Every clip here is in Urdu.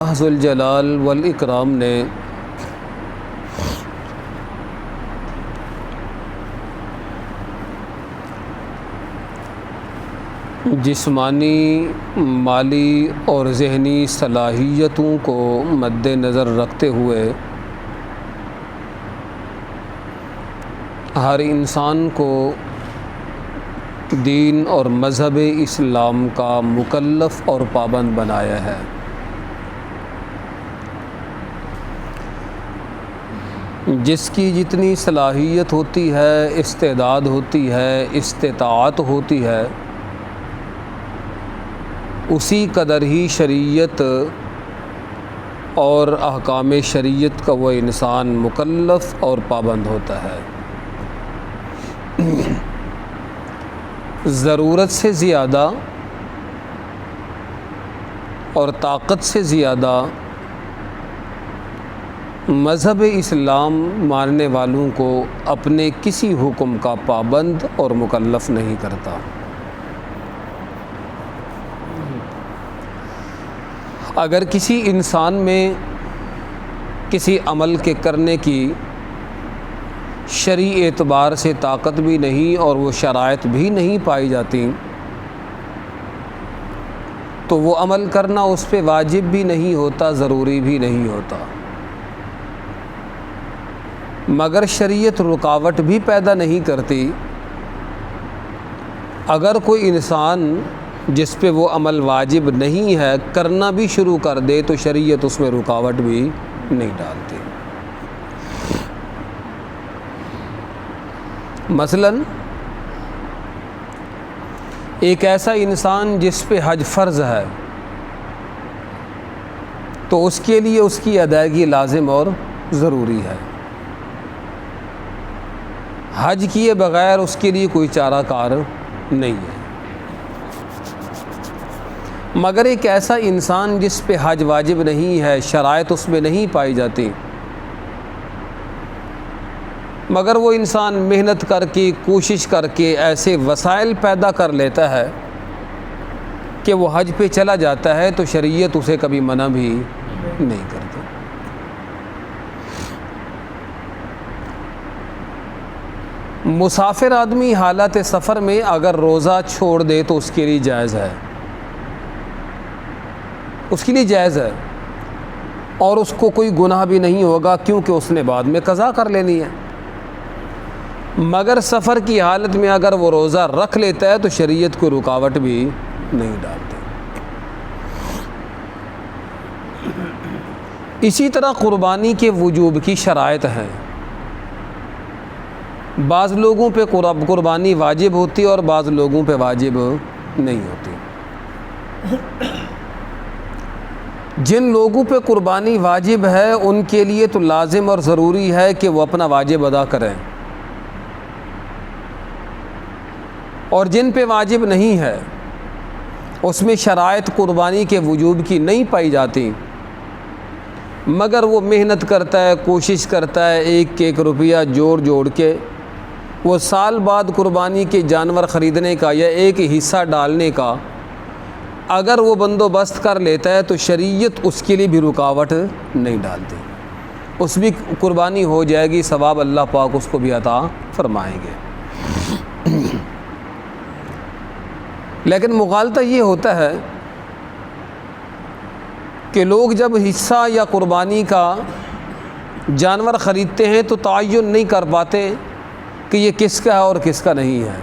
ذو الجلال والاکرام نے جسمانی، مالی اور ذہنی صلاحیتوں کو مد نظر رکھتے ہوئے ہر انسان کو دین اور مذہب اسلام کا مکلف اور پابند بنایا ہے۔ جس کی جتنی صلاحیت ہوتی ہے، استعداد ہوتی ہے، استطاعت ہوتی ہے، اسی قدر ہی شریعت اور احکام شریعت کا وہ انسان مکلف اور پابند ہوتا ہے۔ ضرورت سے زیادہ اور طاقت سے زیادہ مذہب اسلام ماننے والوں کو اپنے کسی حکم کا پابند اور مکلف نہیں کرتا۔ اگر کسی انسان میں کسی عمل کے کرنے کی شرعی اعتبار سے طاقت بھی نہیں اور وہ شرائط بھی نہیں پائی جاتی تو وہ عمل کرنا اس پہ واجب بھی نہیں ہوتا، ضروری بھی نہیں ہوتا، مگر شریعت رکاوٹ بھی پیدا نہیں کرتی۔ اگر کوئی انسان جس پہ وہ عمل واجب نہیں ہے کرنا بھی شروع کر دے تو شریعت اس میں رکاوٹ بھی نہیں ڈالتی۔ مثلا ایک ایسا انسان جس پہ حج فرض ہے تو اس کے لیے اس کی ادائیگی لازم اور ضروری ہے۔ حج کیے بغیر اس کے لیے کوئی چارہ کار نہیں ہے۔ مگر ایک ایسا انسان جس پہ حج واجب نہیں ہے، شرائط اس میں نہیں پائی جاتی، مگر وہ انسان محنت کر کے، کوشش کر کے ایسے وسائل پیدا کر لیتا ہے کہ وہ حج پہ چلا جاتا ہے تو شریعت اسے کبھی منع بھی نہیں کرتی۔ مسافر آدمی حالت سفر میں اگر روزہ چھوڑ دے تو اس کے لیے جائز ہے، اس کے لیے جائز ہے، اور اس کو کوئی گناہ بھی نہیں ہوگا کیونکہ اس نے بعد میں قضا کر لینی ہے۔ مگر سفر کی حالت میں اگر وہ روزہ رکھ لیتا ہے تو شریعت کو رکاوٹ بھی نہیں ڈالتی۔ اسی طرح قربانی کے وجوب کی شرائط ہیں۔ بعض لوگوں پہ قربانی واجب ہوتی اور بعض لوگوں پہ واجب نہیں ہوتی۔ جن لوگوں پہ قربانی واجب ہے ان کے لیے تو لازم اور ضروری ہے کہ وہ اپنا واجب ادا کریں، اور جن پہ واجب نہیں ہے اس میں شرائط قربانی کے وجوب کی نہیں پائی جاتی، مگر وہ محنت کرتا ہے، کوشش کرتا ہے، ایک روپیہ جوڑ کے وہ سال بعد قربانی کے جانور خریدنے کا یا ایک حصہ ڈالنے کا اگر وہ بندوبست کر لیتا ہے تو شریعت اس کے لیے بھی رکاوٹ نہیں ڈالتی، اس بھی قربانی ہو جائے گی، ثواب اللہ پاک اس کو بھی عطا فرمائیں گے۔ لیکن مغالطہ یہ ہوتا ہے کہ لوگ جب حصہ یا قربانی کا جانور خریدتے ہیں تو تعین نہیں کر پاتے کہ یہ کس کا ہے اور کس کا نہیں ہے۔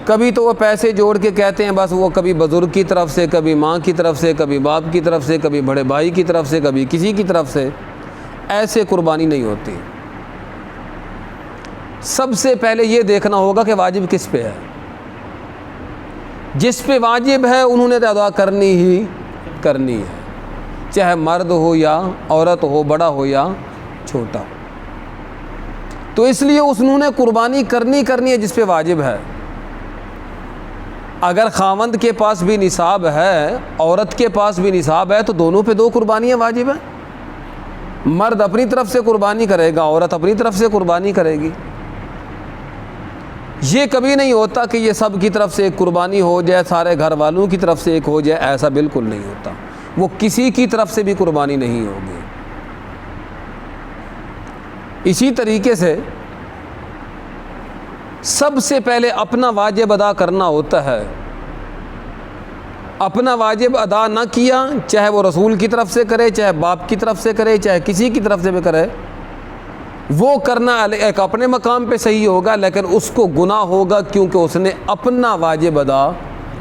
کبھی تو وہ پیسے جوڑ کے کہتے ہیں بس وہ کبھی بزرگ کی طرف سے، کبھی ماں کی طرف سے، کبھی باپ کی طرف سے، کبھی بڑے بھائی کی طرف سے، کبھی کسی کی طرف سے، ایسے قربانی نہیں ہوتی۔ سب سے پہلے یہ دیکھنا ہوگا کہ واجب کس پہ ہے۔ جس پہ واجب ہے انہوں نے ادا کرنی ہی کرنی ہے، چاہے مرد ہو یا عورت ہو، بڑا ہو یا چھوٹا۔ تو اس لیے انہوں نے قربانی کرنی ہے جس پہ واجب ہے۔ اگر خاوند کے پاس بھی نصاب ہے، عورت کے پاس بھی نصاب ہے، تو دونوں پہ 2 قربانیاں واجب ہیں۔ مرد اپنی طرف سے قربانی کرے گا، عورت اپنی طرف سے قربانی کرے گی۔ یہ کبھی نہیں ہوتا کہ یہ سب کی طرف سے ایک قربانی ہو جائے، سارے گھر والوں کی طرف سے ایک ہو جائے، ایسا بالکل نہیں ہوتا۔ وہ کسی کی طرف سے بھی قربانی نہیں ہوگی۔ اسی طریقے سے سب سے پہلے اپنا واجب ادا کرنا ہوتا ہے۔ اپنا واجب ادا نہ کیا، چاہے وہ رسول کی طرف سے کرے، چاہے باپ کی طرف سے کرے، چاہے کسی کی طرف سے بھی کرے، وہ کرنا ایک اپنے مقام پہ صحیح ہوگا، لیکن اس کو گناہ ہوگا کیونکہ اس نے اپنا واجب ادا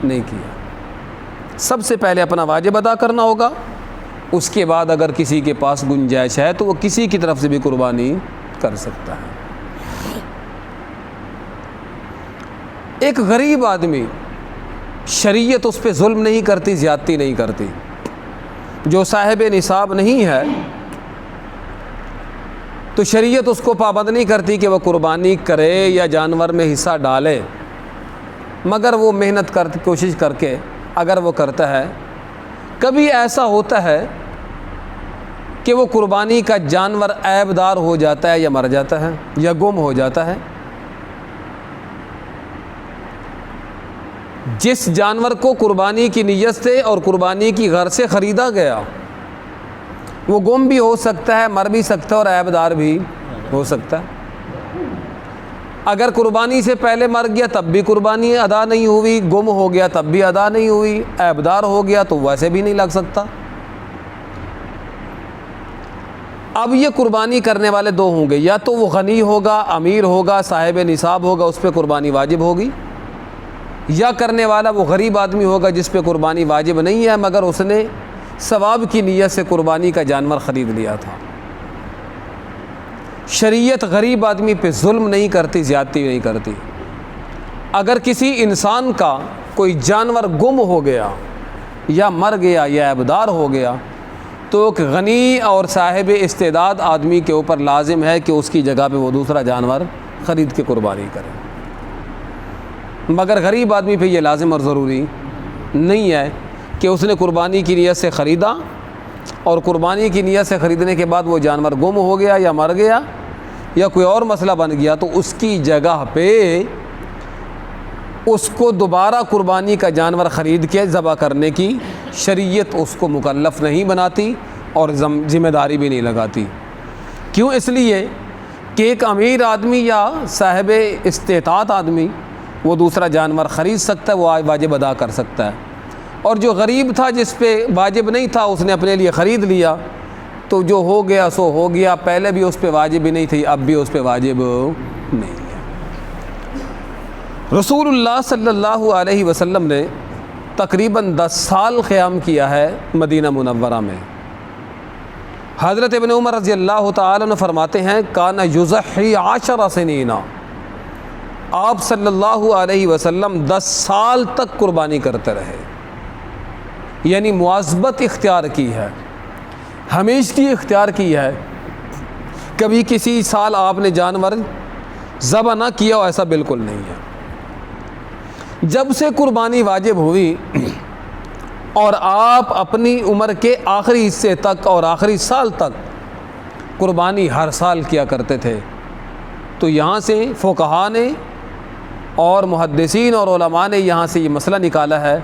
نہیں کیا۔ سب سے پہلے اپنا واجب ادا کرنا ہوگا، اس کے بعد اگر کسی کے پاس گنجائش ہے تو وہ کسی کی طرف سے بھی قربانی کر سکتا ہے۔ ایک غریب آدمی، شریعت اس پہ ظلم نہیں کرتی، زیادتی نہیں کرتی، جو صاحب نصاب نہیں ہے تو شریعت اس کو پابند نہیں کرتی کہ وہ قربانی کرے یا جانور میں حصہ ڈالے، مگر وہ محنت کوشش کر کے اگر وہ کرتا ہے، کبھی ایسا ہوتا ہے کہ وہ قربانی کا جانور عیب دار ہو جاتا ہے یا مر جاتا ہے یا گم ہو جاتا ہے۔ جس جانور کو قربانی کی نیت سے اور قربانی کی غرض سے خریدا گیا وہ گم بھی ہو سکتا ہے، مر بھی سکتا ہے اور عیب دار بھی ہو سکتا ہے۔ اگر قربانی سے پہلے مر گیا تب بھی قربانی ادا نہیں ہوئی، گم ہو گیا تب بھی ادا نہیں ہوئی، عیب دار ہو گیا تو ویسے بھی نہیں لگ سکتا۔ اب یہ قربانی کرنے والے دو ہوں گے، یا تو وہ غنی ہوگا، امیر ہوگا، صاحب نصاب ہوگا، اس پہ قربانی واجب ہوگی، یا کرنے والا وہ غریب آدمی ہوگا جس پہ قربانی واجب نہیں ہے مگر اس نے ثواب کی نیت سے قربانی کا جانور خرید لیا تھا۔ شریعت غریب آدمی پہ ظلم نہیں کرتی، زیادتی نہیں کرتی۔ اگر کسی انسان کا کوئی جانور گم ہو گیا یا مر گیا یا عیبدار ہو گیا تو ایک غنی اور صاحب استعداد آدمی کے اوپر لازم ہے کہ اس کی جگہ پہ وہ دوسرا جانور خرید کے قربانی کرے، مگر غریب آدمی پہ یہ لازم اور ضروری نہیں ہے کہ اس نے قربانی کی نیت سے خریدا اور قربانی کی نیت سے خریدنے کے بعد وہ جانور گم ہو گیا یا مر گیا یا کوئی اور مسئلہ بن گیا تو اس کی جگہ پہ اس کو دوبارہ قربانی کا جانور خرید کے ذبح کرنے کی شریعت اس کو مکلف نہیں بناتی اور ذمہ داری بھی نہیں لگاتی۔ کیوں؟ اس لیے کہ ایک امیر آدمی یا صاحب استطاعت آدمی وہ دوسرا جانور خرید سکتا ہے، وہ واجب ادا کر سکتا ہے، اور جو غریب تھا جس پہ واجب نہیں تھا اس نے اپنے لیے خرید لیا تو جو ہو گیا سو ہو گیا، پہلے بھی اس پہ واجب ہی نہیں تھی، اب بھی اس پہ واجب نہیں ہے۔ رسول اللہ صلی اللہ علیہ وسلم نے تقریباً 10 سال قیام کیا ہے مدینہ منورہ میں۔ حضرت ابن عمر رضی اللہ تعالیٰ عنہ فرماتے ہیں کان یضحی 10 سنین، آپ صلی اللہ علیہ وسلم 10 سال تک قربانی کرتے رہے، یعنی مواظبت اختیار کی ہے، ہمیشگی اختیار کی ہے، کبھی کسی سال آپ نے جانور ذبح نہ کیا، ایسا بالکل نہیں ہے۔ جب سے قربانی واجب ہوئی اور آپ اپنی عمر کے آخری حصے تک اور آخری سال تک قربانی ہر سال کیا کرتے تھے، تو یہاں سے فقہاء نے اور محدثین اور علماء نے یہاں سے یہ مسئلہ نکالا ہے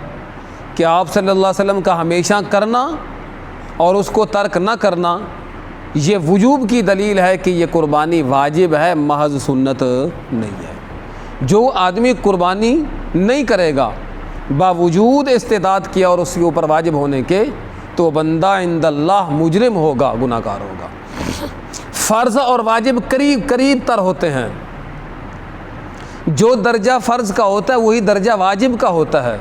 کہ آپ صلی اللہ علیہ وسلم کا ہمیشہ کرنا اور اس کو ترک نہ کرنا یہ وجوب کی دلیل ہے کہ یہ قربانی واجب ہے، محض سنت نہیں ہے۔ جو آدمی قربانی نہیں کرے گا باوجود استعداد کیا اور اس کے اوپر واجب ہونے کے تو بندہ عند اللہ مجرم ہوگا، گناہ گار ہوگا۔ فرض اور واجب قریب قریب تر ہوتے ہیں، جو درجہ فرض کا ہوتا ہے وہی درجہ واجب کا ہوتا ہے،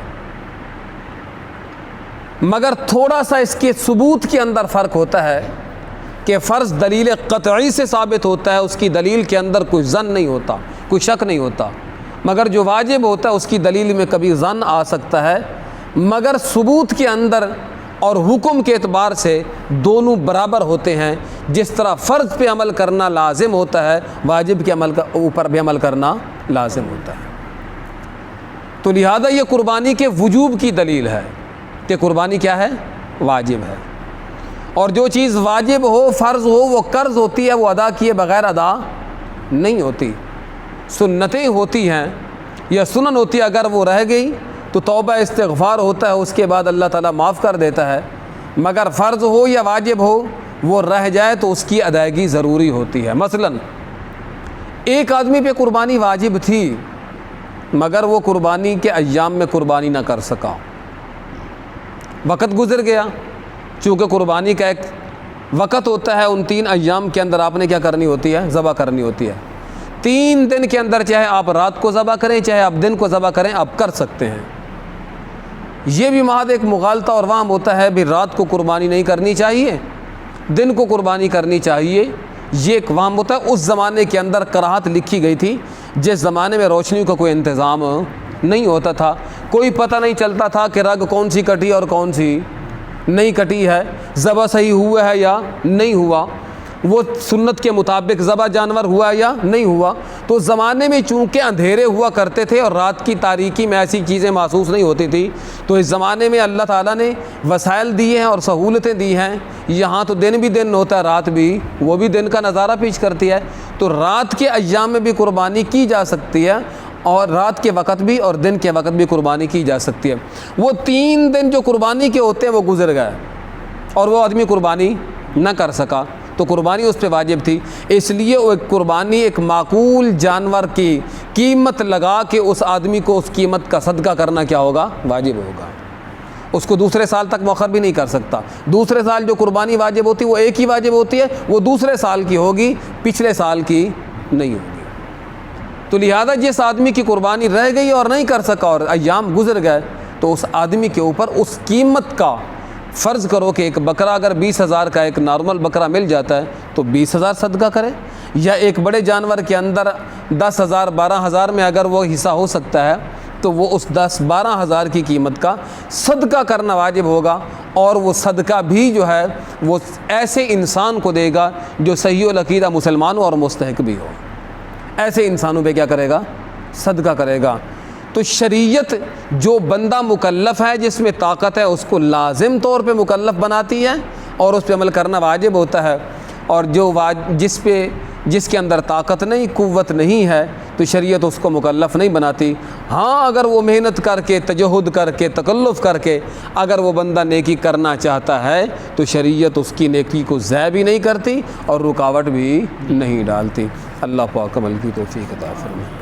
مگر تھوڑا سا اس کے ثبوت کے اندر فرق ہوتا ہے کہ فرض دلیل قطعی سے ثابت ہوتا ہے، اس کی دلیل کے اندر کوئی ظن نہیں ہوتا، کوئی شک نہیں ہوتا، مگر جو واجب ہوتا ہے اس کی دلیل میں کبھی ظن آ سکتا ہے، مگر ثبوت کے اندر اور حکم کے اعتبار سے دونوں برابر ہوتے ہیں۔ جس طرح فرض پہ عمل کرنا لازم ہوتا ہے، واجب کے عمل کا اوپر بھی عمل کرنا لازم ہوتا ہے۔ تو لہذا یہ قربانی کے وجوب کی دلیل ہے کہ قربانی کیا ہے؟ واجب ہے، اور جو چیز واجب ہو، فرض ہو، وہ قرض ہوتی ہے، وہ ادا کیے بغیر ادا نہیں ہوتی، سنتیں ہوتی ہیں یا سنن ہوتی ہے، اگر وہ رہ گئی تو توبہ استغفار ہوتا ہے، اس کے بعد اللہ تعالیٰ معاف کر دیتا ہے، مگر فرض ہو یا واجب ہو وہ رہ جائے تو اس کی ادائیگی ضروری ہوتی ہے۔ مثلا ایک آدمی پہ قربانی واجب تھی مگر وہ قربانی کے ایام میں قربانی نہ کر سکا، وقت گزر گیا، چونکہ قربانی کا ایک وقت ہوتا ہے، ان 3 ایام کے اندر آپ نے کیا کرنی ہوتی ہے؟ ذبح کرنی ہوتی ہے۔ 3 دن کے اندر چاہے آپ رات کو ذبح کریں چاہے آپ دن کو ذبح کریں، آپ کر سکتے ہیں۔ یہ بھی محض ایک مغالطہ اور وہم ہوتا ہے بھی رات کو قربانی نہیں کرنی چاہیے، دن کو قربانی کرنی چاہیے، یہ ایک وہم ہوتا ہے۔ اس زمانے کے اندر کراہت لکھی گئی تھی جس زمانے میں روشنی کا کوئی انتظام نہیں ہوتا تھا، کوئی پتہ نہیں چلتا تھا کہ رگ کون سی کٹی اور کون سی نہیں کٹی ہے، ذبح صحیح ہوا ہے یا نہیں ہوا، وہ سنت کے مطابق ذبح جانور ہوا یا نہیں ہوا۔ تو اس زمانے میں چونکہ اندھیرے ہوا کرتے تھے اور رات کی تاریکی میں ایسی چیزیں محسوس نہیں ہوتی تھی، تو اس زمانے میں اللہ تعالیٰ نے وسائل دیے ہیں اور سہولتیں دی ہیں۔ یہاں تو دن بھی دن ہوتا ہے، رات بھی، وہ بھی دن کا نظارہ پیش کرتی ہے، تو رات کے ایام میں بھی قربانی کی جا سکتی ہے اور رات کے وقت بھی اور دن کے وقت بھی قربانی کی جا سکتی ہے۔ وہ 3 دن جو قربانی کے ہوتے ہیں وہ گزر گئے اور وہ آدمی قربانی نہ کر سکا، تو قربانی اس پہ واجب تھی، اس لیے وہ قربانی ایک معقول جانور کی قیمت لگا کے اس آدمی کو اس قیمت کا صدقہ کرنا کیا ہوگا؟ واجب ہوگا۔ اس کو دوسرے سال تک مؤخر بھی نہیں کر سکتا۔ دوسرے سال جو قربانی واجب ہوتی ہے وہ ایک ہی واجب ہوتی ہے، وہ دوسرے سال کی ہوگی، پچھلے سال کی نہیں ہوگی۔ تو لہذا جس آدمی کی قربانی رہ گئی اور نہیں کر سکا اور ایام گزر گئے، تو اس آدمی کے اوپر اس قیمت کا فرض کرو کہ ایک بکرا اگر 20,000 کا ایک نارمل بکرا مل جاتا ہے تو 20,000 صدقہ کرے، یا ایک بڑے جانور کے اندر 10,000 12,000 میں اگر وہ حصہ ہو سکتا ہے تو وہ اس 10-12,000 کی قیمت کا صدقہ کرنا واجب ہوگا، اور وہ صدقہ بھی جو ہے وہ ایسے انسان کو دے گا جو صحیح العقیدہ مسلمان ہو اور مستحق بھی ہو، ایسے انسانوں پہ کیا کرے گا؟ صدقہ کرے گا۔ تو شریعت جو بندہ مکلف ہے، جس میں طاقت ہے، اس کو لازم طور پہ مکلف بناتی ہے اور اس پہ عمل کرنا واجب ہوتا ہے، اور جس کے اندر طاقت نہیں، قوت نہیں ہے، تو شریعت اس کو مکلف نہیں بناتی۔ ہاں اگر وہ محنت کر کے، تجہد کر کے، تکلف کر کے اگر وہ بندہ نیکی کرنا چاہتا ہے تو شریعت اس کی نیکی کو ضائع بھی نہیں کرتی اور رکاوٹ بھی نہیں ڈالتی۔ اللہ پاک عمل کی توفیق عطا فرمائے۔